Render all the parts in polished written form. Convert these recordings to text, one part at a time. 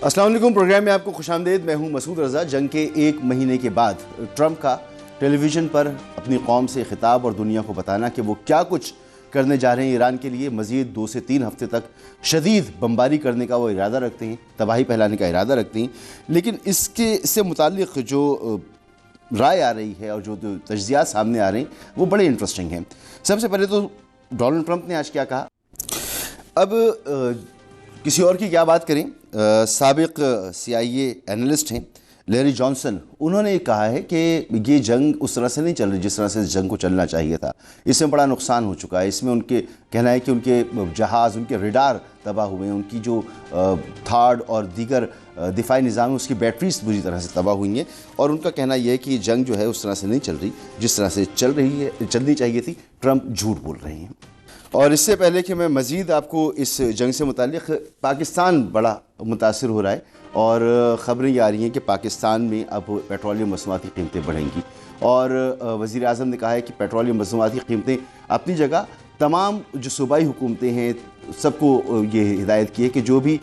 السلام علیکم، پروگرام میں آپ کو خوش آمدید۔ میں ہوں مسعود رضا۔ جنگ کے ایک مہینے کے بعد ٹرمپ کا ٹیلی ویژن پر اپنی قوم سے خطاب اور دنیا کو بتانا کہ وہ کیا کچھ کرنے جا رہے ہیں ایران کے لیے، مزید 2 سے 3 ہفتے تک شدید بمباری کرنے کا وہ ارادہ رکھتے ہیں، تباہی پھیلانے کا ارادہ رکھتے ہیں۔ لیکن اس سے متعلق جو رائے آ رہی ہے اور جو تجزیات سامنے آ رہے ہیں وہ بڑے انٹرسٹنگ ہیں۔ سب سے پہلے تو ڈونلڈ ٹرمپ نے آج کیا کہا۔ اب کسی اور کی کیا بات کریں، سابق CIA اینالسٹ ہیں لیری جانسن، انہوں نے کہا ہے کہ یہ جنگ اس طرح سے نہیں چل رہی جس طرح سے اس جنگ کو چلنا چاہیے تھا، اس میں بڑا نقصان ہو چکا ہے۔ اس میں ان کے کہنا ہے کہ ان کے جہاز، ان کے ریڈار تباہ ہوئے ہیں، ان کی جو تھاڈ اور دیگر دفاعی نظام ہے اس کی بیٹریز بری طرح سے تباہ ہوئی ہیں، اور ان کا کہنا یہ ہے کہ یہ جنگ جو ہے اس طرح سے نہیں چل رہی جس طرح سے چلنی چاہیے تھی۔ ٹرمپ جھوٹ بول رہے ہیں۔ اور اس سے پہلے کہ میں مزید آپ کو اس جنگ سے متعلق، پاکستان بڑا متاثر ہو رہا ہے اور خبریں یہ آ رہی ہیں کہ پاکستان میں اب پیٹرولیم مصنوعات کی قیمتیں بڑھیں گی، اور وزیر اعظم نے کہا ہے کہ پیٹرولیم مصنوعات کی قیمتیں اپنی جگہ، تمام جو صوبائی حکومتیں ہیں سب کو یہ ہدایت کی ہے کہ جو بھی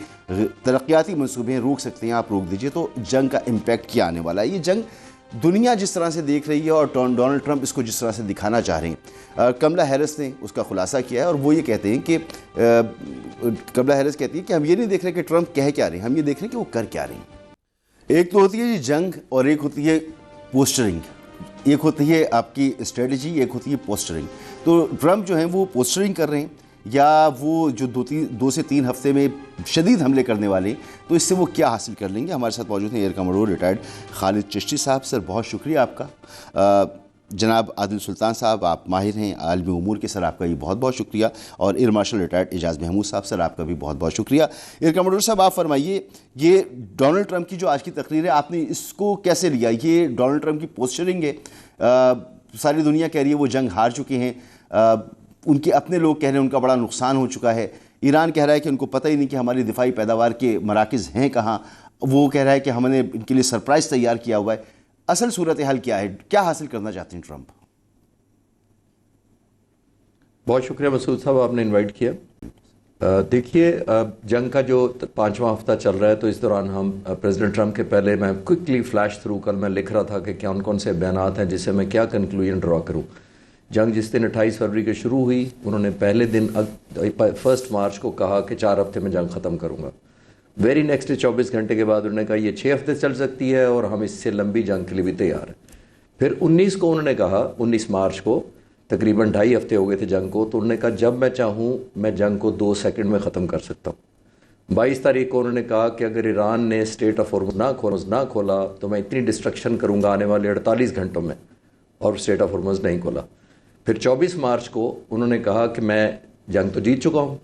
ترقیاتی منصوبے ہیں روک سکتے ہیں آپ روک دیجئے۔ تو جنگ کا امپیکٹ کیا آنے والا ہے؟ یہ جنگ دنیا جس طرح سے دیکھ رہی ہے اور ڈونلڈ ٹرمپ اس کو جس طرح سے دکھانا چاہ رہے ہیں، کملا ہیرس نے اس کا خلاصہ کیا ہے، اور وہ یہ کہتے ہیں کہ کملا ہیرس کہتی ہے کہ ہم یہ نہیں دیکھ رہے کہ ٹرمپ کہہ کیا رہے ہیں، ہم یہ دیکھ رہے ہیں کہ وہ کر کیا رہے ہیں۔ ایک تو ہوتی ہے جنگ اور ایک ہوتی ہے پوسٹرنگ، ایک ہوتی ہے آپ کی اسٹریٹجی، ایک ہوتی ہے پوسٹرنگ۔ تو ٹرمپ جو ہیں وہ پوسٹرنگ کر رہے ہیں، یا وہ جو 2 سے 3 ہفتے میں شدید حملے کرنے والے ہیں، تو اس سے وہ کیا حاصل کر لیں گے؟ ہمارے ساتھ موجود ہیں ایئر کموڈور ریٹائرڈ خالد چشتی صاحب۔ سر بہت شکریہ آپ کا۔ جناب عادل سلطان صاحب، آپ ماہر ہیں عالمی امور کے، سر آپ کا یہ بہت بہت شکریہ۔ اور ایئر مارشل ریٹائرڈ اعجاز محمود صاحب، سر آپ کا بھی بہت بہت شکریہ۔ ایئر کموڈور صاحب آپ فرمائیے، یہ ڈونلڈ ٹرمپ کی جو آج کی تقریر ہے آپ نے اس کو کیسے لیا؟ یہ ڈونلڈ ٹرمپ کی پوسچرنگ ہے، ساری دنیا کہہ رہی ہے وہ جنگ ہار چکے ہیں، ان کے اپنے لوگ کہہ رہے ہیں ان کا بڑا نقصان ہو چکا ہے، ایران کہہ رہا ہے کہ ان کو پتہ ہی نہیں کہ ہماری دفاعی پیداوار کے مراکز ہیں کہاں، وہ کہہ رہا ہے کہ ہم نے ان کے لیے سرپرائز تیار کیا ہوا ہے۔ اصل صورتحال کیا ہے؟ کیا حاصل کرنا چاہتے ہیں ٹرمپ؟ بہت شکریہ مسعود صاحب، آپ نے انوائٹ کیا۔ دیکھیے، جنگ کا جو 5واں ہفتہ چل رہا ہے، تو اس دوران ہم پریزیڈنٹ ٹرمپ کے پہلے میں کوئکلی فلیش تھرو کل میں لکھ رہا تھا کہ کون سے بیانات ہیں جس سے میں کیا کنکلوژن ڈرا کروں۔ جنگ جس دن 28 فروری کو شروع ہوئی، انہوں نے پہلے دن 1 مارچ کو کہا کہ 4 ہفتے میں جنگ ختم کروں گا۔ ویری نیکسٹ 24 گھنٹے کے بعد انہوں نے کہا یہ 6 ہفتے چل سکتی ہے اور ہم اس سے لمبی جنگ کے لیے بھی تیار ہیں۔ پھر 19 کو انہوں نے کہا، 19 مارچ کو، تقریباً 2.5 ہفتے ہو گئے تھے جنگ کو، تو انہوں نے کہا جب میں چاہوں میں جنگ کو 2 سیکنڈ میں ختم کر سکتا ہوں۔ 22 تاریخ کو انہوں نے کہا کہ اگر ایران نے اسٹریٹ آف ہارمز نہ کھولا تو میں اتنی ڈسٹرکشن کروں گا آنے والے 48 گھنٹوں میں، اور اسٹریٹ آف ہارمز نہیں کھولا۔ پھر 24 مارچ کو انہوں نے کہا کہ میں جنگ تو جیت چکا ہوں،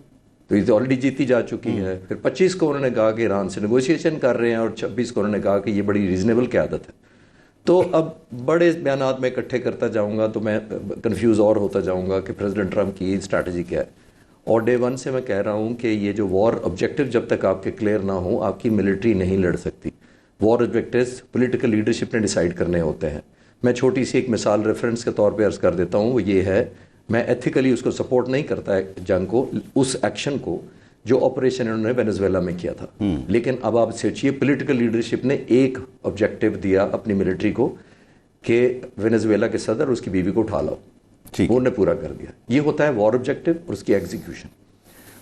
تو یہ تو آلریڈی جیتی جا چکی ہے۔ پھر 25 کو انہوں نے کہا کہ ایران سے نیگوشیشن کر رہے ہیں، اور 26 کو انہوں نے کہا کہ یہ بڑی ریزنیبل قیادت ہے۔ تو اب بڑے بیانات میں اکٹھے کرتا جاؤں گا تو میں کنفیوز اور ہوتا جاؤں گا کہ پریزیڈنٹ ٹرمپ کی اسٹریٹجی کیا ہے۔ اور ڈے 1 سے میں کہہ رہا ہوں کہ یہ جو وار آبجیکٹو جب تک آپ کے کلیئر نہ ہوں، آپ کی ملٹری نہیں لڑ سکتی۔ وار آبجیکٹوز پولیٹیکل لیڈرشپ نے ڈیسائیڈ کرنے ہوتے ہیں۔ میں چھوٹی سی ایک مثال ریفرنس کے طور پہ عرض کر دیتا ہوں، وہ یہ ہے، میں ایتھیکلی اس کو سپورٹ نہیں کرتا ہے جنگ کو، اس ایکشن کو جو آپریشن انہوں نے وینزویلا میں کیا تھا، لیکن اب آپ سوچئے پولیٹیکل لیڈرشپ نے ایک آبجیکٹو دیا اپنی ملٹری کو کہ وینزویلا کے صدر اس کی بیوی کو اٹھا لاؤ، وہ نے پورا کر دیا۔ یہ ہوتا ہے وار آبجیکٹو اور اس کی ایگزیکیوشن۔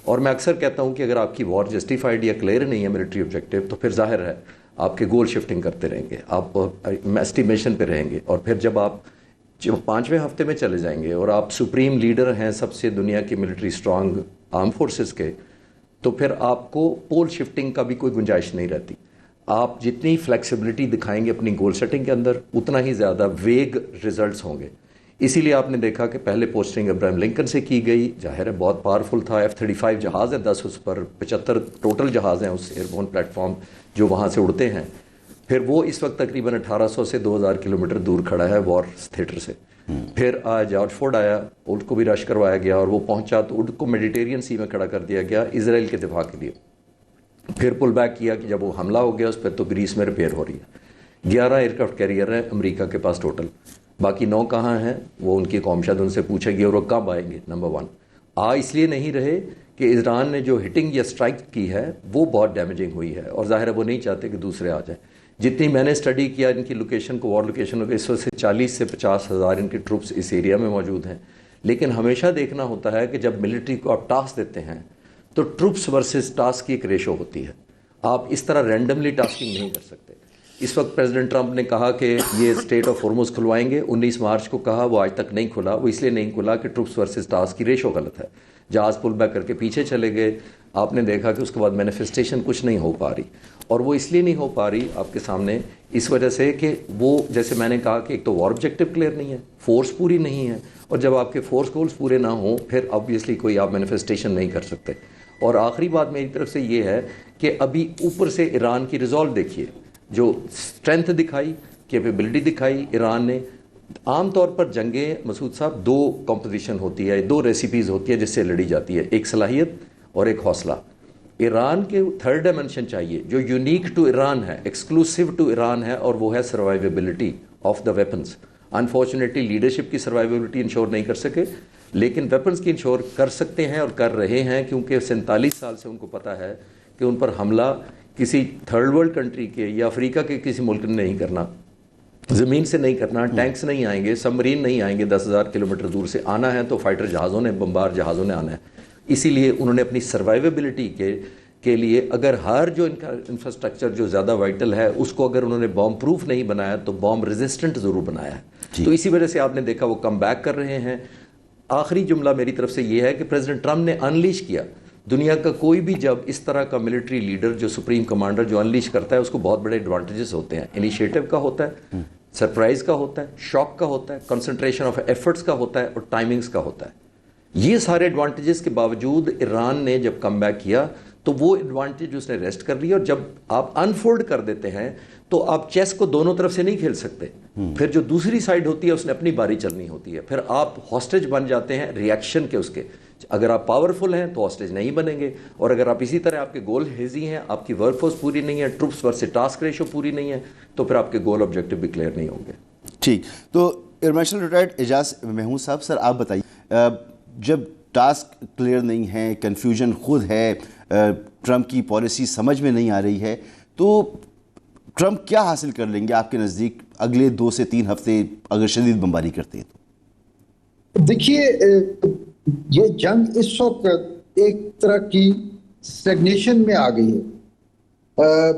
اور میں اکثر کہتا ہوں کہ اگر آپ کی وار جسٹیفائڈ یا کلیئر نہیں ہے ملٹری آبجیکٹو، تو پھر ظاہر ہے آپ کے گول شفٹنگ کرتے رہیں گے، آپ ایسٹیمیشن پہ رہیں گے، اور پھر جب آپ 5ویں ہفتے میں چلے جائیں گے اور آپ سپریم لیڈر ہیں سب سے دنیا کی ملٹری اسٹرانگ آرم فورسز کے، تو پھر آپ کو پول شفٹنگ کا بھی کوئی گنجائش نہیں رہتی۔ آپ جتنی فلیکسیبلٹی دکھائیں گے اپنی گول سیٹنگ کے اندر، اتنا ہی زیادہ ویگ ریزلٹس ہوں گے۔ اسی لیے آپ نے دیکھا کہ پہلے پوسٹنگ ابراہیم لنکن سے کی گئی، ظاہر ہے بہت پاورفل تھا، F-35 جہاز ہیں 10 اس پر، 75 ٹوٹل جہاز ہیں اس ایئربورن پلیٹ فارم جو وہاں سے اڑتے ہیں۔ پھر وہ اس وقت تقریباً 1800 سے 2000 کلومیٹر دور کھڑا ہے وار تھیٹر سے۔ پھر جارج فورڈ آیا، اُڈ کو بھی رش کروایا گیا، اور وہ پہنچا تو اُڈ کو میڈیٹیرین سی میں کھڑا کر دیا گیا اسرائیل کے دفاع کے لیے۔ پھر پل بیک کیا کہ جب وہ حملہ ہو گیا اس پہ، تو گریس میں ریپیئر ہو رہی ہے۔ 11 ایئرکرافٹ کیریئر ہیں امریکہ کے پاس ٹوٹل، باقی 9 کہاں ہیں وہ ان کی قوم شاید ان سے پوچھے گی، اور وہ کب آئیں گے۔ نمبر 1 اس لیے نہیں رہے کہ ایران نے جو ہٹنگ یا اسٹرائک کی ہے وہ بہت ڈیمیجنگ ہوئی ہے، اور ظاہر ہے وہ نہیں چاہتے کہ دوسرے آ جائیں. جتنی میں نے اسٹڈی کیا ان کی لوکیشن کو، وار لوکیشن کو، اس وقت سے 40 سے 50 ہزار ان کے ٹروپس اس ایریا میں موجود ہیں. لیکن ہمیشہ دیکھنا ہوتا ہے کہ جب ملٹری کو آپ ٹاسک دیتے ہیں تو ٹروپس ورسز ٹاسک کی ایک ریشو ہوتی ہے. آپ اس طرح رینڈملی ٹاسکنگ نہیں کر سکتے. اس وقت پریزیڈنٹ ٹرمپ نے کہا کہ یہ اسٹیٹ آف ہارموز کھلوائیں گے، 19 مارچ کو کہا، وہ آج تک نہیں کھلا. وہ اس لیے نہیں کھلا کہ ٹروپس ورسز ٹاسک کی ریشو غلط ہے. جہاز پل بیک کر کے پیچھے چلے گئے. آپ نے دیکھا کہ اس کے بعد مینیفیسٹیشن کچھ نہیں ہو پا رہی، اور وہ اس لیے نہیں ہو پا رہی آپ کے سامنے اس وجہ سے کہ وہ جیسے میں نے کہا کہ ایک تو وار آبجیکٹو کلیئر نہیں ہے، فورس پوری نہیں ہے، اور جب آپ کے فورس گولز پورے نہ ہوں پھر آبویسلی کوئی آپ مینیفیسٹیشن نہیں کر سکتے. اور آخری بات میری طرف سے یہ ہے کہ ابھی اوپر سے ایران کی ریزالو دیکھیے، جو اسٹرینتھ دکھائی، کیپیبلٹی دکھائی ایران نے. عام طور پر جنگیں مسعود صاحب دو کمپوزیشن ہوتی ہے، دو ریسیپیز ہوتی ہے جس سے لڑی جاتی ہے، ایک صلاحیت اور ایک حوصلہ. ایران کے تھرڈ ڈائمنشن چاہیے جو یونیک ٹو ایران ہے، ایکسکلوسیو ٹو ایران ہے، اور وہ ہے survivability of the weapons. Unfortunately leadership کی سروائیویبلٹی انشور نہیں کر سکے، لیکن ویپنس کی انشور کر سکتے ہیں اور کر رہے ہیں، کیونکہ 47 سال سے ان کو پتہ ہے کہ ان پر حملہ کسی تھرڈ ورلڈ کنٹری کے یا افریقہ کے کسی ملک نے نہیں کرنا، زمین سے نہیں کرنا، ٹینکس نہیں آئیں گے، سب مرین نہیں آئیں گے. 10,000 کلومیٹر دور سے آنا ہے تو فائٹر جہازوں نے، بمبار جہازوں نے آنا ہے. اسی لیے انہوں نے اپنی سروائیویبلٹی کے لیے اگر ہر جو ان کا انفراسٹرکچر جو زیادہ وائٹل ہے اس کو اگر انہوں نے بام پروف نہیں بنایا تو بام ریزسٹنٹ ضرور بنایا ہے. تو اسی وجہ سے آپ نے دیکھا وہ کم بیک کر رہے ہیں. آخری جملہ میری طرف سے یہ ہے کہ پریزیڈنٹ ٹرمپ نے انلیش کیا. دنیا کا کوئی بھی جب اس طرح کا ملٹری لیڈر جو سپریم کمانڈر جو انلیش کرتا ہے اس کو بہت بڑے ایڈوانٹیجز ہوتے ہیں. انیشیٹو کا ہوتا ہے، سرپرائز کا ہوتا ہے، شاک کا ہوتا ہے، کنسنٹریشن آف ایفرٹس کا ہوتا ہے، اور ٹائمنگز کا ہوتا ہے. یہ سارے ایڈوانٹیجز کے باوجود ایران نے جب کم بیک کیا تو وہ ایڈوانٹیج اس نے ریسٹ کر لیا. اور جب آپ انفولڈ کر دیتے ہیں تو آپ چیس کو دونوں طرف سے نہیں کھیل سکتے. پھر جو دوسری سائڈ ہوتی ہے اس نے اپنی باری چلنی ہوتی ہے. پھر آپ ہاسٹیج بن جاتے ہیں ریئیکشن کے اس کے. اگر آپ پاورفل ہیں تو ہاسٹیج نہیں بنیں گے، اور اگر آپ اسی طرح آپ کے گول ہیزی ہیں، آپ کی ورک فورس پوری نہیں ہے، ٹروپس ورسز ٹاسک ریشو پوری نہیں ہے، تو پھر آپ کے گول آبجیکٹو بھی کلیئر نہیں ہوں گے. ٹھیک، تو ایئر مارشل ریٹائرڈ اعجاز محمود صاحب، سر آپ بتائیے، جب ٹاسک کلیئر نہیں ہے، کنفیوژن خود ہے، ٹرمپ کی پالیسی سمجھ میں نہیں آ رہی ہے، تو ٹرمپ کیا حاصل کر لیں گے آپ کے نزدیک اگلے 2 سے 3 ہفتے اگر شدید بمباری کرتے ہیں تو؟ دیکھیے، یہ جنگ اس وقت ایک طرح کی اسٹیگنیشن میں آ گئی ہے.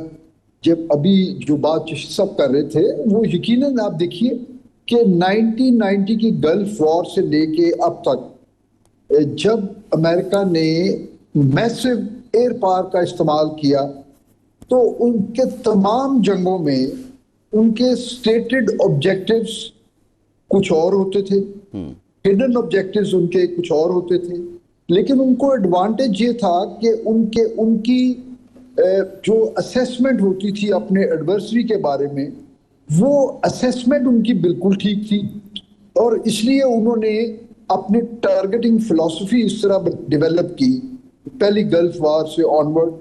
جب ابھی جو بات سب کر رہے تھے وہ یقیناً آپ دیکھیے کہ 1990 کی گلف وار سے لے کے اب تک جب امریکہ نے میسو ایئر پاور کا استعمال کیا تو ان کے تمام جنگوں میں ان کے سٹیٹڈ آبجیکٹیوز کچھ اور ہوتے تھے، ہڈن آبجیکٹیوز ان کے کچھ اور ہوتے تھے. لیکن ان کو ایڈوانٹیج یہ تھا کہ ان کی جو اسیسمنٹ ہوتی تھی اپنے ایڈورسری کے بارے میں، وہ اسیسمنٹ ان کی بالکل ٹھیک تھی، اور اس لیے انہوں نے اپنی ٹارگیٹنگ فلسفی اس طرح ڈیولپ کی پہلی گلف وار سے آنورڈ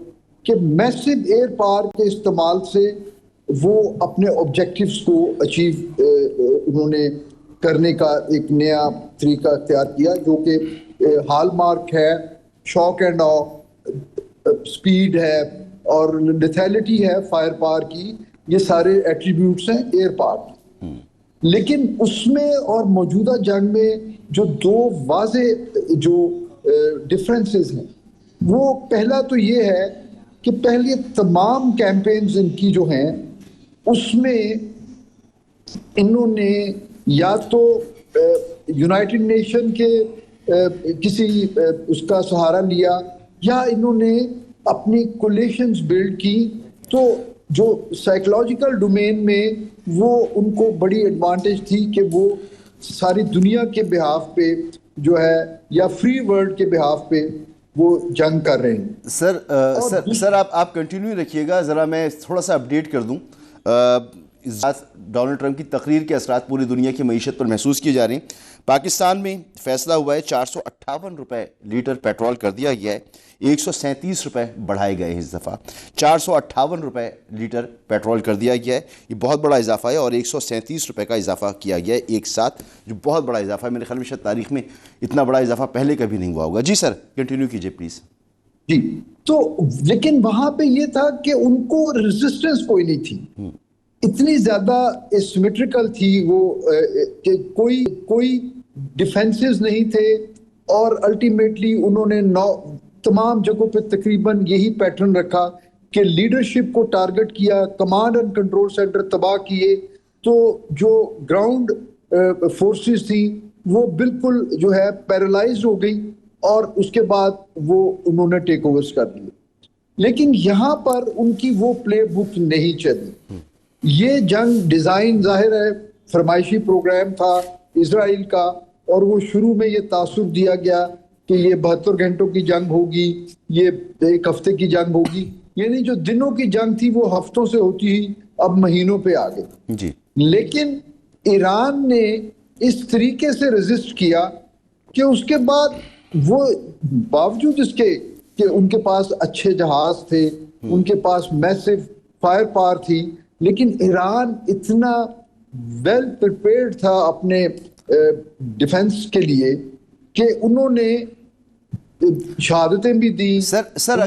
کہ میسو ایئر پاور کے استعمال سے وہ اپنے آبجیکٹیوز کو اچیو انہوں نے کرنے کا ایک نیا طریقہ اختیار کیا، جو کہ ہال مارک ہے، شاک اینڈ آ، سپیڈ ہے، اور لیتھیلٹی ہے فائر پاور کی. یہ سارے ایٹریبیوٹس ہیں ایئر پاور کی. لیکن اس میں اور موجودہ جنگ میں جو 2 واضح جو ڈفرینسز ہیں، وہ پہلا تو یہ ہے کہ پہلے تمام کیمپینز ان کی جو ہیں اس میں انہوں نے یا تو یونائٹڈ نیشن کے کسی اس کا سہارا لیا، یا انہوں نے اپنی کولیشنز بلڈ کی. تو جو سائیکولوجیکل ڈومین میں وہ ان کو بڑی ایڈوانٹیج تھی کہ وہ ساری دنیا کے بہاف پہ جو ہے یا فری ورلڈ کے بہاف پہ وہ جنگ کر رہے ہیں. سر آپ کنٹینیو رکھیے گا، ذرا میں تھوڑا سا اپڈیٹ کر دوں. ڈونلڈ ٹرمپ کی تقریر کے اثرات پوری دنیا کی معیشت پر محسوس کیے جا رہے ہیں. پاکستان میں فیصلہ ہوا ہے 458 روپے لیٹر پیٹرول کر دیا گیا ہے, 137 روپے بڑھائے گئے ہیں اس دفعہ. 458 روپے لیٹر پیٹرول کر دیا گیا ہے, یہ بہت بڑا اضافہ ہے, اور 137 روپے کا اضافہ کیا گیا ہے ایک ساتھ, جو بہت بڑا اضافہ ہے. میرے خیال میں شاید تاریخ میں اتنا بڑا اضافہ پہلے کبھی نہیں ہوا ہوگا. جی سر کنٹینیو کیجئے پلیز. جی تو لیکن وہاں پہ یہ تھا کہ ان کو ریزسٹنس کوئی نہیں تھی, اتنی زیادہ اسیمیٹریکل تھی وہ کہ کوئی ڈیفینسز نہیں تھے, اور الٹیمیٹلی انہوں نے تمام جگہوں پہ تقریباً یہی پیٹرن رکھا کہ لیڈرشپ کو ٹارگٹ کیا, کمانڈ اینڈ کنٹرول سینٹر تباہ کیے, تو جو گراؤنڈ فورسز تھی وہ بالکل جو ہے پیرالائز ہو گئی, اور اس کے بعد وہ انہوں نے ٹیک اوورز کر لیے. لیکن یہاں پر ان کی وہ پلے بک نہیں چلی. یہ جنگ ڈیزائن ظاہر ہے فرمائشی پروگرام تھا اسرائیل کا, اور وہ شروع میں یہ تاثر دیا گیا کہ یہ 72 گھنٹوں کی جنگ ہوگی, یہ ایک ہفتے کی جنگ ہوگی, یعنی جو دنوں کی جنگ تھی وہ ہفتوں سے ہوتی ہی اب مہینوں پہ آ گئی. جی لیکن ایران نے اس طریقے سے ریزسٹ کیا کہ اس کے بعد وہ باوجود اس کے کہ ان کے پاس اچھے جہاز تھے, ان کے پاس میسو فائر پاور تھی, لیکن ایران اتنا ویل پریپیئرڈ تھا اپنے ڈیفنس کے لیے کہ انہوں نے شہادتیں بھی دی. سر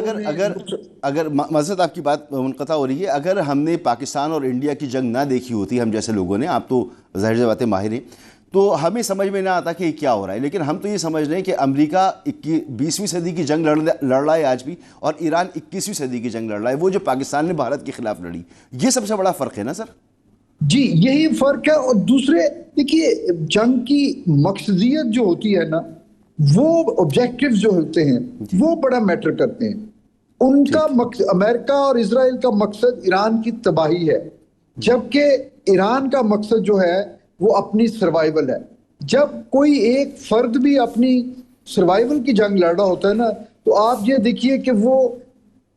اگر معذرت آپ کی بات منقطع ہو رہی ہے, اگر ہم نے پاکستان اور انڈیا کی جنگ نہ دیکھی ہوتی, ہم جیسے لوگوں نے, آپ تو ظاہر سی باتیں ماہر ہیں, تو ہمیں سمجھ میں نہ آتا کہ یہ کیا ہو رہا ہے. لیکن ہم تو یہ سمجھ رہے ہیں کہ امریکہ 20ویں صدی کی جنگ لڑ رہا ہے آج بھی, اور ایران 21ویں صدی کی جنگ لڑ رہا ہے, وہ جو پاکستان نے بھارت کے خلاف لڑی. یہ سب سے بڑا فرق ہے نا سر؟ جی یہی فرق ہے. اور دوسرے دیکھیے جنگ کی مقصدیت جو ہوتی ہے نا, وہ آبجیکٹیو جو ہوتے ہیں وہ بڑا میٹر کرتے ہیں. ان کا امریکہ اور اسرائیل کا مقصد ایران کی تباہی ہے, جبکہ ایران کا مقصد جو ہے وہ اپنی سروائیول ہے. جب کوئی ایک فرد بھی اپنی سروائیول کی جنگ لڑ رہا ہوتا ہے نا, تو آپ یہ دیکھیے کہ وہ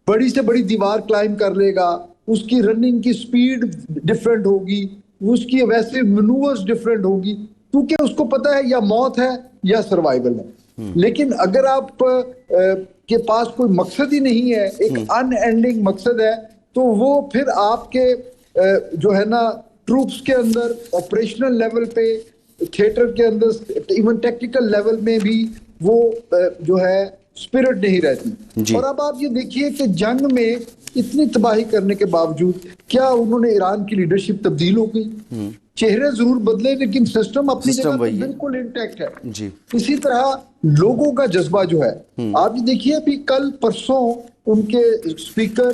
بڑی سے بڑی دیوار کلائم کر لے گا, اس کی رننگ کی سپیڈ ڈیفرنٹ ہوگی, اس کی ویسے منوورز ڈیفرنٹ ہوگی, کیونکہ اس کو پتہ ہے یا موت ہے یا سروائیول ہے. لیکن اگر آپ کے پاس کوئی مقصد ہی نہیں ہے, ایک ان اینڈنگ مقصد ہے, تو وہ پھر آپ کے جو ہے نا ٹروپس کے اندر آپریشنل لیول پہ, تھیٹر کے اندر, ایون ٹیکٹیکل لیول میں بھی وہ جو ہے اسپرٹ نہیں رہتی. اور اب آپ یہ دیکھیے کہ جنگ میں اتنی تباہی کرنے کے باوجود کیا انہوں نے ایران کی لیڈرشپ تبدیل ہو گئی؟ چہرے ضرور بدلے لیکن سسٹم اپنی جگہ پر بالکل انٹیکٹ ہے. اسی طرح لوگوں کا جذبہ جو ہے, آپ یہ دیکھیے ابھی کل پرسوں ان کے اسپیکر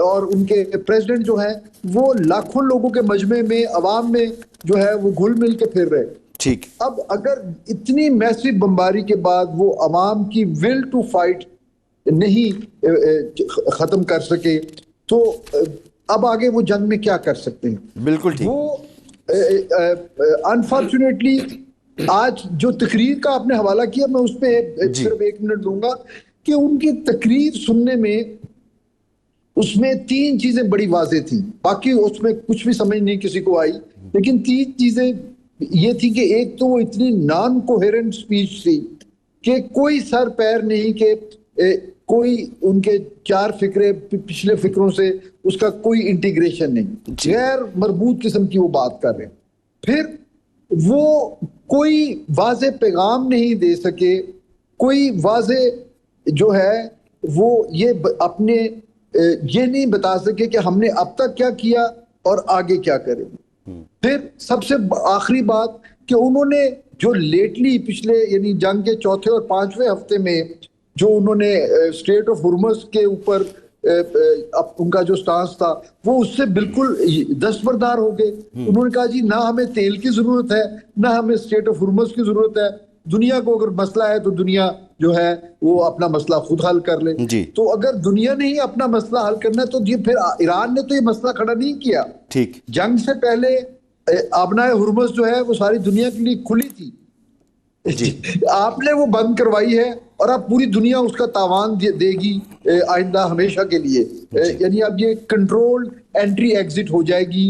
اور ان کے پریزیڈنٹ جو ہیں وہ لاکھوں لوگوں کے مجمع میں, عوام میں جو ہے وہ گھل مل کے پھر رہے. ٹھیک, اب اگر اتنی میسو بمباری کے بعد وہ عوام کی ول ٹو فائٹ نہیں ختم کر سکے, تو اب آگے وہ جنگ میں کیا کر سکتے ہیں؟ بالکل ٹھیک. وہ انفارچونیٹلی آج جو تقریر کا آپ نے حوالہ کیا, میں اس پہ صرف 1 منٹ دوں گا کہ ان کی تقریر سننے میں اس میں 3 چیزیں بڑی واضح تھیں, باقی اس میں کچھ بھی سمجھ نہیں کسی کو آئی, لیکن 3 چیزیں یہ تھی کہ ایک تو وہ اتنی نان کوہیرنٹ سپیچ تھی کہ کوئی سر پیر نہیں, کہ کوئی ان کے 4 فکرے پچھلے فکروں سے اس کا کوئی انٹیگریشن نہیں, غیر مربوط قسم کی وہ بات کر رہے ہیں. پھر وہ کوئی واضح پیغام نہیں دے سکے, کوئی واضح جو ہے وہ یہ اپنے یہ نہیں بتا سکے کہ ہم نے اب تک کیا کیا اور آگے کیا کریں. پھر سب سے آخری بات کہ انہوں نے جو لیٹلی پچھلے یعنی جنگ کے 4تھے اور 5ویں ہفتے میں جو انہوں نے اسٹریٹ آف ہرمز کے اوپر ان کا جو سٹانس تھا وہ اس سے بالکل دستبردار ہو گئے. انہوں نے کہا جی نہ ہمیں تیل کی ضرورت ہے, نہ ہمیں اسٹریٹ آف ہرمز کی ضرورت ہے, دنیا کو اگر مسئلہ ہے تو دنیا جو ہے وہ اپنا مسئلہ خود حل کر لے. تو اگر دنیا نے ہی اپنا مسئلہ حل کرنا ہے تو یہ پھر ایران نے تو یہ مسئلہ کھڑا نہیں کیا. ٹھیک, جنگ سے پہلے آبنائے ہرمز جو ہے وہ ساری دنیا کے لیے کھلی تھی, آپ نے وہ بند کروائی ہے, اور اب پوری دنیا اس کا تاوان دے گی آئندہ ہمیشہ کے لیے. یعنی اب یہ کنٹرول انٹری ایگزٹ ہو جائے گی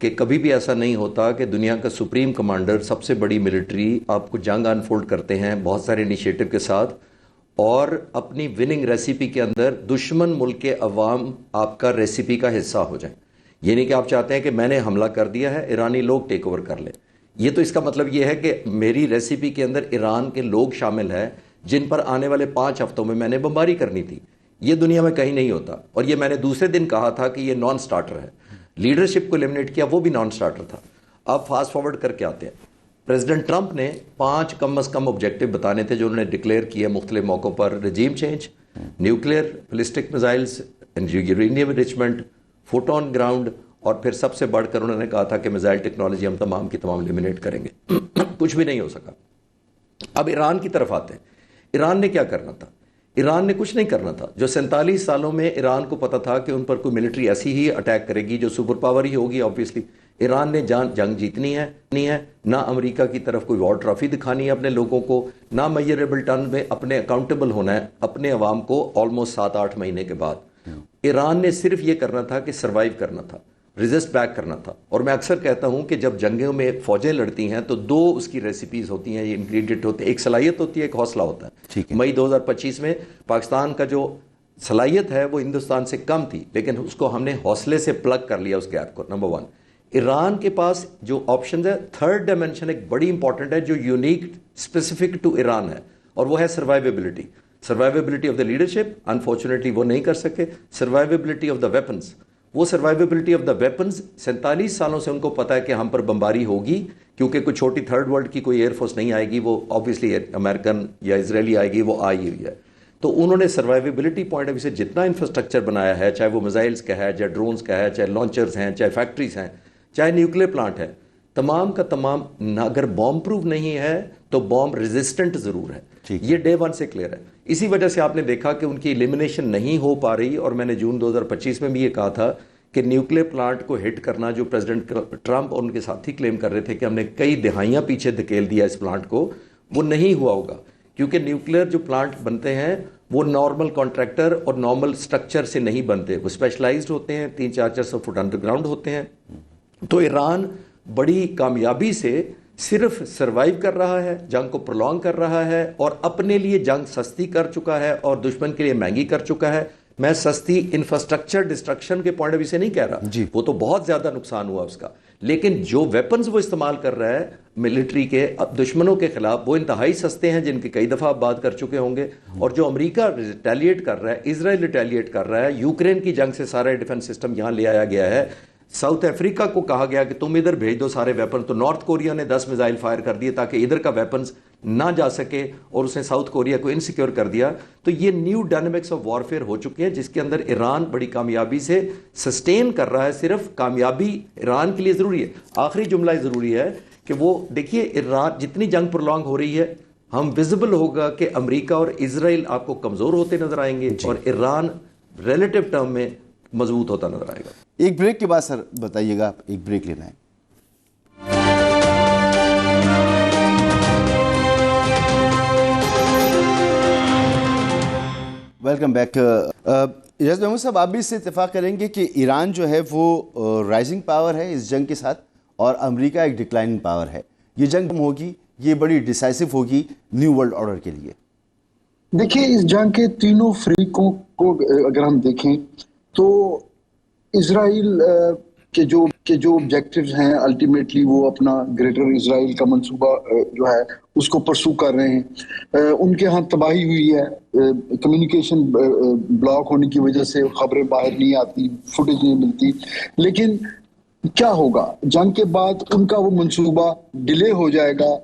کہ کبھی بھی ایسا نہیں ہوتا کہ دنیا کا سپریم کمانڈر سب سے بڑی ملٹری آپ کو جنگ انفولڈ کرتے ہیں بہت سارے انیشیٹو کے ساتھ، اور اپنی وننگ ریسیپی کے اندر دشمن ملک کے عوام آپ کا ریسیپی کا حصہ ہو جائیں. یہ نہیں کہ آپ چاہتے ہیں کہ میں نے حملہ کر دیا ہے ایرانی لوگ ٹیک اوور کر لیں. یہ تو اس کا مطلب یہ ہے کہ میری ریسیپی کے اندر ایران کے لوگ شامل ہیں جن پر آنے والے 5 ہفتوں میں نے بمباری کرنی تھی. یہ دنیا میں کہیں نہیں ہوتا. اور یہ میں نے دوسرے دن کہا تھا کہ یہ نان سٹارٹر ہے. لیڈرشپ کو ایلیمنیٹ کیا، وہ بھی نان سٹارٹر تھا. اب فاسٹ فارورڈ کر کے آتے ہیں. پریزیڈنٹ ٹرمپ نے 5 کم از کم آبجیکٹو بتانے تھے جو انہوں نے ڈکلیئر کیے مختلف موقعوں پر: regime change, nuclear ballistic missiles, uranium enrichment, foot on ground, اور پھر سب سے بڑھ کر انہوں نے کہا تھا کہ میزائل ٹیکنالوجی ہم تمام کی تمام ایلیمنیٹ کریں گے. کچھ بھی نہیں ہو سکا. اب ایران کی طرف آتے ہیں. ایران نے کیا کرنا تھا؟ ایران نے کچھ نہیں کرنا تھا. جو 47 سالوں میں ایران کو پتا تھا کہ ان پر کوئی ملٹری ایسی ہی اٹیک کرے گی جو سپر پاور ہی ہوگی. آبویسلی ایران نے جنگ جیتنی ہے نہیں ہے، نہ امریکہ کی طرف کوئی وار ٹرافی دکھانی ہے اپنے لوگوں کو، نہ میئریبل ٹن میں اپنے اکاؤنٹیبل ہونا ہے اپنے عوام کو آلموسٹ 7-8 مہینے کے بعد. ایران نے صرف یہ کرنا تھا کہ سروائیو کرنا تھا، ریزسٹ بیک کرنا تھا. اور میں اکثر کہتا ہوں کہ جب جنگوں میں فوجیں لڑتی ہیں تو 2 اس کی ریسیپیز ہوتی ہیں، یہ انگریڈینٹ ہوتے ہیں. ایک صلاحیت ہوتی ہے، ایک حوصلہ ہوتا ہے. مئی 2025 میں پاکستان کا جو صلاحیت ہے وہ ہندوستان سے کم تھی، لیکن اس کو ہم نے حوصلے سے پلگ کر لیا اس گیپ کو. نمبر 1. ایران کے پاس جو آپشنز ہے، تھرڈ ڈائمینشن ایک بڑی امپورٹنٹ ہے جو یونیک اسپیسیفک ٹو ایران ہے، اور وہ ہے سروائیویبلٹی. سروائیویبلٹی آف دا لیڈرشپ، انفارچونیٹلی وہ نہیں کر سکے. سروائیویبلٹی آف دا ویپنز، وہ سروائیویبلٹی آف دا ویپنز 47 سالوں سے ان کو پتا ہے کہ ہم پر بمباری ہوگی، کیونکہ کوئی چھوٹی تھرڈ ورلڈ کی کوئی ایئر فورس نہیں آئے گی. وہ آبویسلی امریکن یا اسرائیلی آئے گی، وہ آئی ہوئی ہے. تو انہوں نے سروائیویبلٹی پوائنٹ آف ویو سے جتنا انفراسٹرکچر بنایا ہے، چاہے وہ میزائلز کا ہے، چاہے ڈرونز کا ہے، چاہے لانچرز ہیں، چاہے فیکٹریز ہیں، چاہے نیوکلیئر پلانٹ ہے، تمام کا تمام اگر بوم پروف نہیں ہے تو بوم ریزسٹنٹ ضرور ہے. یہ ڈے 1 سے کلیئر ہے. اسی وجہ سے آپ نے دیکھا کہ ان کی ایلیمینیشن نہیں ہو پا رہی. اور میں نے جون 2025 میں بھی یہ کہا تھا کہ نیوکلیئر پلانٹ کو ہٹ کرنا، جو پریزیڈنٹ ٹرمپ اور ان کے ساتھی کلیم کر رہے تھے کہ ہم نے کئی دہائیاں پیچھے دھکیل دیا اس پلانٹ کو، وہ نہیں ہوا ہوگا. کیونکہ نیوکلیئر جو پلانٹ بنتے ہیں وہ نارمل کانٹریکٹر اور نارمل سٹرکچر سے نہیں بنتے، وہ اسپیشلائزڈ ہوتے ہیں، 300-400 فٹ انڈر گراؤنڈ ہوتے ہیں. تو ایران بڑی کامیابی سے صرف سروائیو کر رہا ہے، جنگ کو پرولونگ کر رہا ہے، اور اپنے لیے جنگ سستی کر چکا ہے اور دشمن کے لیے مہنگی کر چکا ہے. میں سستی انفراسٹرکچر ڈسٹرکشن کے پوائنٹ آف ویو سے نہیں کہہ رہا، وہ تو بہت زیادہ نقصان ہوا اس کا، لیکن جو ویپنز وہ استعمال کر رہا ہے ملٹری کے دشمنوں کے خلاف، وہ انتہائی سستے ہیں، جن کی کئی دفعہ آپ بات کر چکے ہوں گے. اور جو امریکہ ریٹیلیٹ کر رہا ہے، اسرائیل ریٹیلیٹ کر رہا ہے، یوکرین کی جنگ سے سارا ڈیفنس سسٹم یہاں لے آیا گیا ہے. ساؤتھ افریقہ کو کہا گیا کہ تم ادھر بھیج دو سارے ویپن، تو نارتھ کوریا نے 10 میزائل فائر کر دیے تاکہ ادھر کا ویپنز نہ جا سکے، اور اس نے ساؤتھ کوریا کو انسیکیور کر دیا. تو یہ نیو ڈائنامکس آف وارفیئر ہو چکے ہیں، جس کے اندر ایران بڑی کامیابی سے سسٹین کر رہا ہے. صرف کامیابی ایران کے لیے ضروری ہے. آخری جملہ ضروری ہے کہ وہ دیکھیے ایران جتنی جنگ پرولونگ ہو رہی ہے، ہم ویزیبل ہوگا کہ امریکہ اور اسرائیل آپ کو کمزور ہوتے نظر آئیں گے، اور ایران ریلیٹو ٹرم میں مضبوط ہوتا نظر آئے گا. ایک بریک کے بعد سر بتائیے گا، ایک بریک لینا ہے. Welcome back. اجاز محمود صاحب، آپ بھی اس سے اتفاق کریں گے کہ ایران جو ہے وہ رائزنگ پاور ہے اس جنگ کے ساتھ، اور امریکہ ایک ڈکلائننگ پاور ہے. یہ جنگ ہوگی، یہ بڑی ڈیسائسو ہوگی نیو ورلڈ آرڈر کے لیے. دیکھیں اس جنگ کے تینوں فریقوں کو اگر ہم دیکھیں تو اسرائیل کے جو آبجیکٹیوز ہیں الٹیمیٹلی وہ اپنا گریٹر اسرائیل کا منصوبہ جو ہے اس کو پرسو کر رہے ہیں. ان کے ہاں تباہی ہوئی ہے، کمیونیکیشن بلاک ہونے کی وجہ سے خبریں باہر نہیں آتی، فوٹیج نہیں ملتی. لیکن کیا ہوگا جنگ کے بعد؟ ان کا وہ منصوبہ ڈیلے ہو جائے گا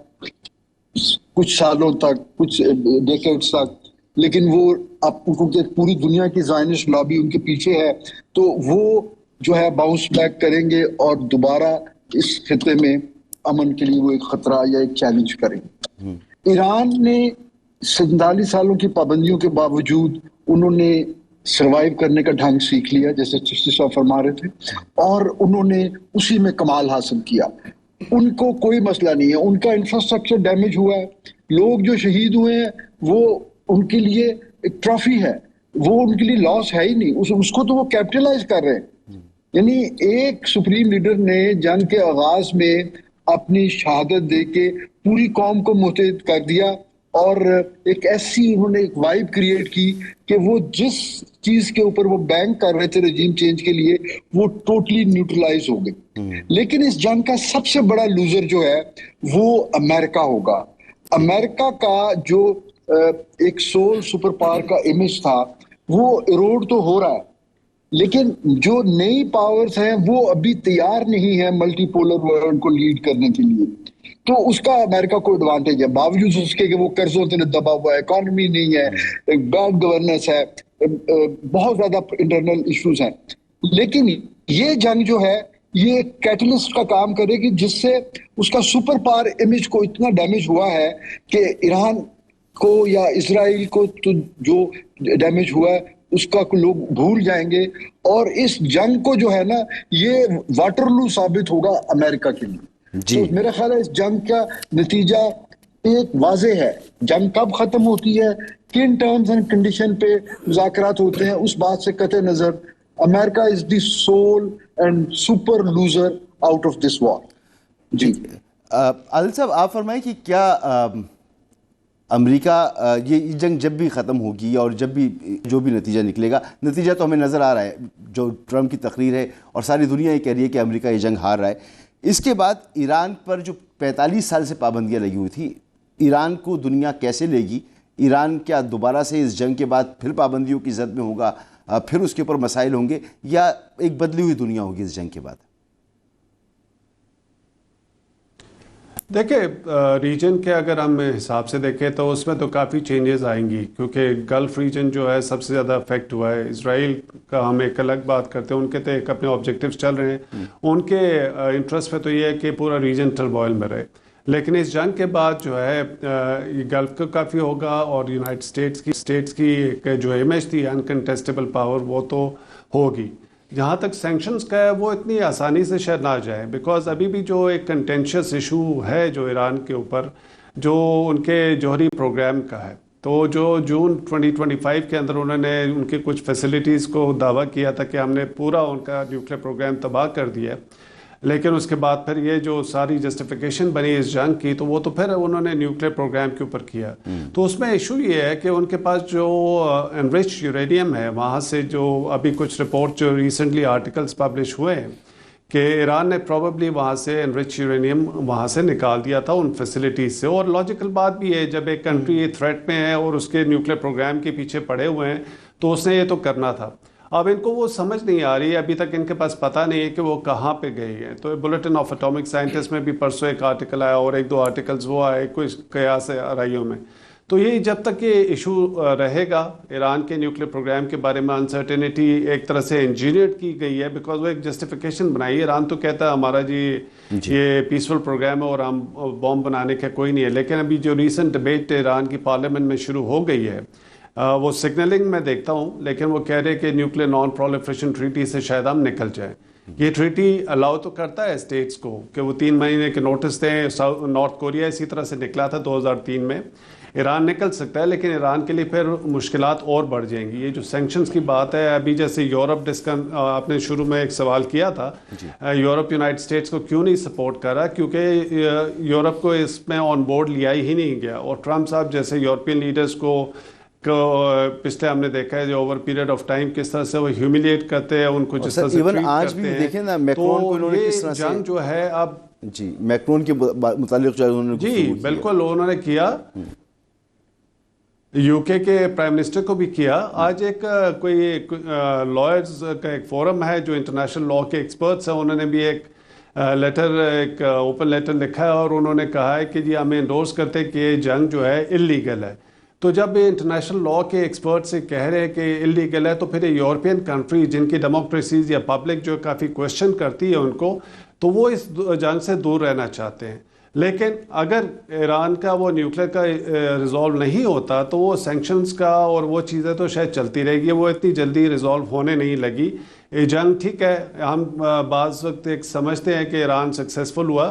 کچھ سالوں تک، کچھ ڈیکیڈز تک، لیکن وہ اب کیونکہ پوری دنیا کی زائنسٹ لابی ان کے پیچھے ہے، تو وہ جو ہے باؤنس بیک کریں گے اور دوبارہ اس خطے میں امن کے لیے وہ ایک خطرہ یا ایک چیلنج کریں گے. ایران نے 47 سالوں کی پابندیوں کے باوجود انہوں نے سروائیو کرنے کا ڈھنگ سیکھ لیا، جیسے چشتی صاحب فرما رہے تھے، اور انہوں نے اسی میں کمال حاصل کیا. ان کو کوئی مسئلہ نہیں ہے، ان کا انفراسٹرکچر ڈیمیج ہوا ہے، لوگ جو شہید ہوئے ہیں وہ ان کے لیے ایک ٹرافی ہے، وہ ان کے لیے لاس ہے ہی نہیں، اس کو تو وہ کیپٹلائز کر رہے ہیں. یعنی ایک سپریم لیڈر نے جنگ کے آغاز میں اپنی شہادت دے کے پوری قوم کو متحد کر دیا اور ایک ایسی انہوں نے ایک وائب کریٹ کی کہ وہ جس چیز کے اوپر وہ بینک کر رہے تھے رجیم چینج کے لیے وہ ٹوٹلی نیوٹرلائز ہو گئی. لیکن اس جنگ کا سب سے بڑا لوزر جو ہے وہ امریکہ ہوگا. امریکہ کا جو ایک سول سپر پاور کا امیج تھا وہ ایروڈ تو ہو رہا ہے، لیکن جو نئی پاورز ہیں وہ ابھی تیار نہیں ہے ملٹی پولر ورلڈ کو لیڈ کرنے کے لیے. تو اس کا امریکہ کو ایڈوانٹیج ہے، باوجود اس کے کہ وہ قرضوں سے دبا ہوا ہے، اکانومی نہیں ہے، بیڈ گورننس ہے، بہت زیادہ انٹرنل ایشوز ہیں. لیکن یہ جنگ جو ہے یہ کیٹلسٹ کا کام کرے گی جس سے اس کا سپر پاور امیج کو اتنا ڈیمیج ہوا ہے کہ ایران کو یا اسرائیل کو تو جو ڈیمیج ہوا ہے اس کا لوگ بھول جائیں گے. اور اس جنگ کو جو ہے نا یہ واٹرلو ثابت ہوگا امریکہ کے لیے. جی تو میرا خیال ہے اس جنگ کا نتیجہ ایک واضح ہے. جنگ کب ختم ہوتی ہے، کن ٹرمز اینڈ کنڈیشن پہ مذاکرات ہوتے ہیں، اس بات سے قطع نظر America is the sole and super loser out of this war. جی عادل صاحب آپ فرمائیں کہ کیا امریکہ یہ جنگ جب بھی ختم ہوگی اور جب بھی جو بھی نتیجہ نکلے گا، نتیجہ تو ہمیں نظر آ رہا ہے، جو ٹرمپ کی تقریر ہے اور ساری دنیا یہ کہہ رہی ہے کہ امریکہ یہ جنگ ہار رہا ہے. اس کے بعد ایران پر جو 45 سال سے پابندیاں لگی ہوئی تھی، ایران کو دنیا کیسے لے گی؟ ایران کیا دوبارہ سے اس جنگ کے بعد پھر پابندیوں کی زد میں ہوگا، پھر اس کے اوپر مسائل ہوں گے، یا ایک بدلی ہوئی دنیا ہوگی اس جنگ کے بعد؟ دیکھیں ریجن کے اگر ہم حساب سے دیکھیں تو اس میں تو کافی چینجز آئیں گی، کیونکہ گلف ریجن جو ہے سب سے زیادہ افیکٹ ہوا ہے. اسرائیل کا ہم ایک الگ بات کرتے ہیں، ان کے تو ایک اپنے آبجیکٹیوز چل رہے ہیں، ان کے انٹرسٹ پہ تو یہ ہے کہ پورا ریجن ٹرموائل میں رہے. لیکن اس جنگ کے بعد جو ہے یہ گلف کا کافی ہوگا، اور یونائٹڈ اسٹیٹس کی ایک جو امیج تھی انکنٹیسٹیبل پاور وہ تو ہوگی. جہاں تک سینکشنز کا ہے وہ اتنی آسانی سے شاید نہ جائے، بیکاز ابھی بھی جو ایک کنٹینشیس ایشو ہے جو ایران کے اوپر، جو ان کے جوہری پروگرام کا ہے. تو جو جون 2025 کے اندر انہوں نے ان کی کچھ فیسلٹیز کو دعویٰ کیا تھا کہ ہم نے پورا ان کا نیوکلیر پروگرام تباہ کر دیا ہے، لیکن اس کے بعد پھر یہ جو ساری جسٹیفیکیشن بنی اس جنگ کی تو وہ تو پھر انہوں نے نیوکلیر پروگرام کے اوپر کیا. تو اس میں ایشو یہ ہے کہ ان کے پاس جو انریچ یورینیم ہے، وہاں سے جو ابھی کچھ رپورٹ جو ریسنٹلی آرٹیکلز پبلش ہوئے ہیں کہ ایران نے پروبیبلی وہاں سے انریچ یورینیم وہاں سے نکال دیا تھا ان فیسلٹیز سے. اور لاجیکل بات بھی ہے، جب ایک کنٹری تھریٹ میں ہے اور اس کے نیوکلیر پروگرام کے پیچھے پڑے ہوئے ہیں تو اس نے یہ تو کرنا تھا. اب ان کو وہ سمجھ نہیں آ رہی ہے، ابھی تک ان کے پاس پتہ نہیں ہے کہ وہ کہاں پہ گئی ہیں. تو بلیٹن آف اٹامک سائنٹسٹ میں بھی پرسوں ایک آرٹیکل آیا اور ایک دو آرٹیکلز وہ آئے کچھ قیاس آرائیوں میں. تو یہ جب تک یہ ایشو رہے گا ایران کے نیوکلیر پروگرام کے بارے میں انسرٹینٹی ایک طرح سے انجینئرڈ کی گئی ہے، بیکاز وہ ایک جسٹیفیکیشن بنائی ہے. ایران تو کہتا ہے ہمارا جی یہ پیسفل پروگرام ہے اور ہم بم بنانے کا کوئی نہیں ہے. لیکن ابھی جو ریسنٹ ڈبیٹ ایران کی پارلیمنٹ میں شروع ہو گئی ہے وہ سگنلنگ میں دیکھتا ہوں، لیکن وہ کہہ رہے کہ نیوکلیر نان پرولیفریشن ٹریٹی سے شاید ہم نکل جائیں. یہ ٹریٹی الاؤ تو کرتا ہے اسٹیٹس کو کہ وہ 3 مہینے کے نوٹس دیں. نارتھ کوریا اسی طرح سے نکلا تھا 2003 میں. ایران نکل سکتا ہے، لیکن ایران کے لیے پھر مشکلات اور بڑھ جائیں گی. یہ جو سینکشنز کی بات ہے، ابھی جیسے یورپ آپ نے شروع میں ایک سوال کیا تھا، یورپ یونائٹڈ اسٹیٹس کو کیوں نہیں سپورٹ کر رہا؟ کیونکہ یورپ کو اس میں آن بورڈ لیا ہی نہیں گیا. اور ٹرمپ صاحب جیسے یورپین لیڈرز کو پچھلے ہم نے دیکھا ہے جو اوور پیریڈ آف ٹائم کس طرح سے وہ ہیوملیٹ کرتے ہیں ان کو، جس طرح سے ٹریٹ کرتے ہیں. تو یہ جنگ جو ہے اب جی میکرون کے متعلق جو انہوں نے جی بالکل انہوں نے کیا، یو کے پرائم منسٹر کو بھی کیا. آج ایک کوئی لائرز کا ایک فورم ہے جو انٹرنیشنل لا کے ایکسپرٹس ہیں، انہوں نے بھی ایک لیٹر، ایک اوپن لیٹر لکھا ہے اور انہوں نے کہا ہے کہ جی ہمیں انڈورس کرتے کہ یہ جنگ جو ہے اللیگل ہے. تو جب انٹرنیشنل لا کے ایکسپرٹ سے کہہ رہے ہیں کہ اللیگل ہے تو پھر یورپین کنٹری جن کی ڈیموکریسیز یا پبلک جو کافی کوشچن کرتی ہے ان کو، تو وہ اس جنگ سے دور رہنا چاہتے ہیں. لیکن اگر ایران کا وہ نیوکلیر کا ریزالو نہیں ہوتا تو وہ سینکشنز کا اور وہ چیزیں تو شاید چلتی رہے گی، وہ اتنی جلدی ریزالو ہونے نہیں لگی. یہ جنگ ٹھیک ہے، ہم بعض وقت ایک سمجھتے ہیں کہ ایران سکسیسفل ہوا،